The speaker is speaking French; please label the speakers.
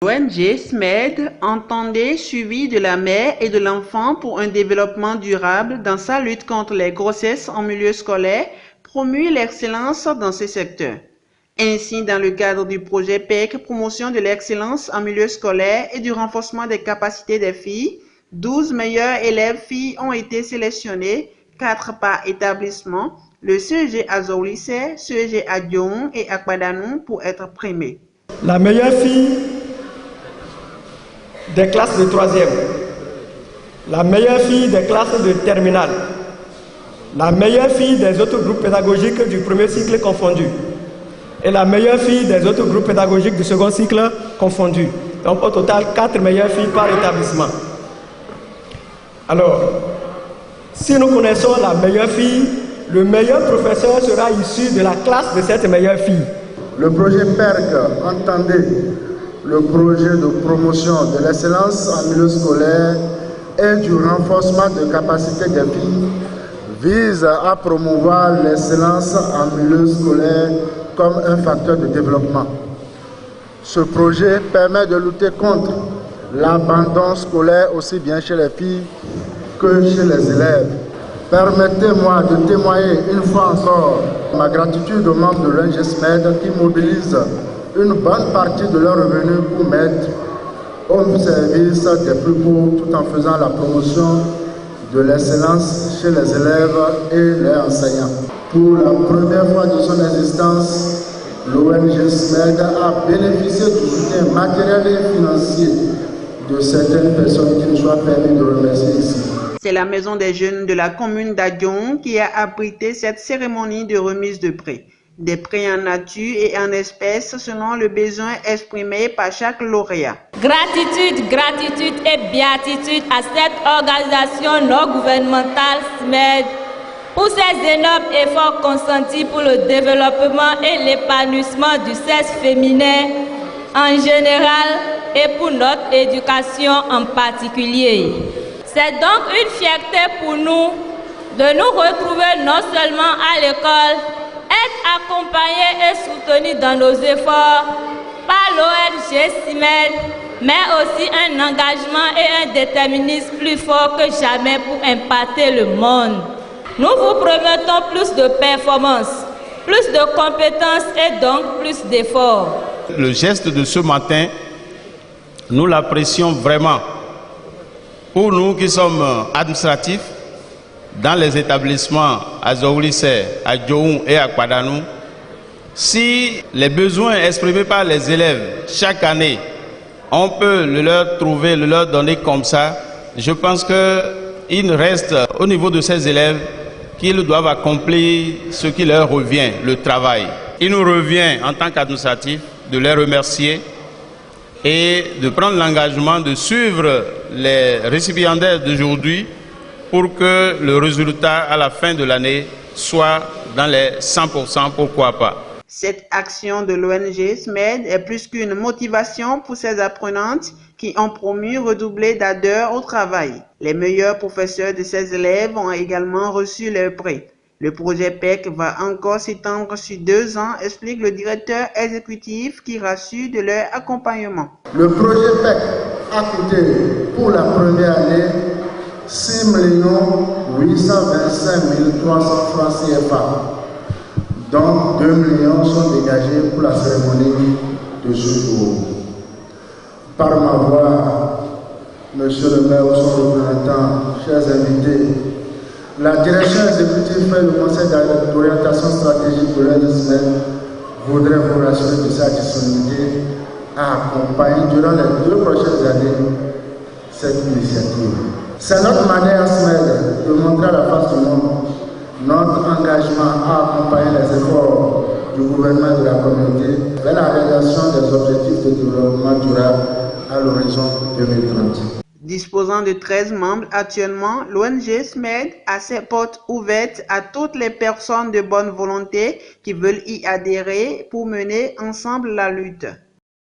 Speaker 1: L'ONG SMED entendait suivi de la mère et de l'enfant pour un développement durable dans sa lutte contre les grossesses en milieu scolaire, promue l'excellence dans ce secteur. Ainsi, dans le cadre du projet PEC Promotion de l'excellence en milieu scolaire et du renforcement des capacités des filles, 12 meilleurs élèves filles ont été sélectionnés, 4 par établissement, le CEG à Zouglissé, CEG à Diohun et à Kpadanou pour être primés.
Speaker 2: La meilleure fille des classes de 3e, la meilleure fille des classes de terminale, la meilleure fille des autres groupes pédagogiques du premier cycle confondu et la meilleure fille des autres groupes pédagogiques du second cycle confondu. Donc au total, 4 meilleures filles par établissement. Alors, si nous connaissons la meilleure fille, le meilleur professeur sera issu de la classe de cette meilleure fille.
Speaker 3: Le projet PERC entendait le projet de promotion de l'excellence en milieu scolaire et du renforcement de capacités des filles vise à promouvoir l'excellence en milieu scolaire comme un facteur de développement. Ce projet permet de lutter contre l'abandon scolaire aussi bien chez les filles que chez les élèves. Permettez-moi de témoigner une fois encore ma gratitude aux membres de l'ONG SMED qui mobilisent une bonne partie de leurs revenus pour mettre au service des plus pauvres tout en faisant la promotion de l'excellence chez les élèves et les enseignants. Pour la première fois de son existence, l'ONG SMED a bénéficié du soutien matériel et financier de certaines personnes qui nous soient permis de remercier ici.
Speaker 1: C'est la maison des jeunes de la commune d'Adiohun qui a abrité cette cérémonie de remise de prix. Des prix en nature et en espèces selon le besoin exprimé par chaque lauréat.
Speaker 4: Gratitude, gratitude et béatitude à cette organisation non gouvernementale SMED pour ses énormes efforts consentis pour le développement et l'épanouissement du sexe féminin en général et pour notre éducation en particulier. C'est donc une fierté pour nous de nous retrouver non seulement à l'école, être accompagnés et soutenus dans nos efforts par l'ONG SMED, mais aussi un engagement et un déterminisme plus fort que jamais pour impacter le monde. Nous vous promettons plus de performances, plus de compétences et donc plus d'efforts.
Speaker 5: Le geste de ce matin, nous l'apprécions vraiment. Pour nous qui sommes administratifs, dans les établissements à Zouglissé, à Diohun et à Kpadanou, si les besoins exprimés par les élèves chaque année, on peut le leur trouver, le leur donner comme ça, je pense qu'il reste au niveau de ces élèves qu'ils doivent accomplir ce qui leur revient, le travail. Il nous revient en tant qu'administratifs de les remercier et de prendre l'engagement de suivre les récipiendaires d'aujourd'hui pour que le résultat à la fin de l'année soit dans les 100%, pourquoi pas.
Speaker 1: Cette action de l'ONG SMED est plus qu'une motivation pour ces apprenantes qui ont promu redoubler d'ardeur au travail. Les meilleurs professeurs de ces élèves ont également reçu leur prix. Le projet PEC va encore s'étendre sur 2 ans, explique le directeur exécutif qui rassure de leur accompagnement.
Speaker 3: Le projet PEC a coûté pour la première année 6 825 300 francs CFA. Donc 2 millions sont dégagés pour la cérémonie de ce jour. Par ma voix, Monsieur le maire, son représentant, chers invités, la direction exécutive et le conseil d'orientation stratégique de l'ONG SMED voudrait vous rassurer de sa disponibilité à accompagner durant les 2 prochaines années cette initiative. C'est notre manière SMED de montrer à la face du monde notre engagement à accompagner les efforts du gouvernement et de la communauté vers la réalisation des objectifs de développement durable à l'horizon 2030.
Speaker 1: Disposant de 13 membres actuellement, l'ONG SMED a ses portes ouvertes à toutes les personnes de bonne volonté qui veulent y adhérer pour mener ensemble la lutte.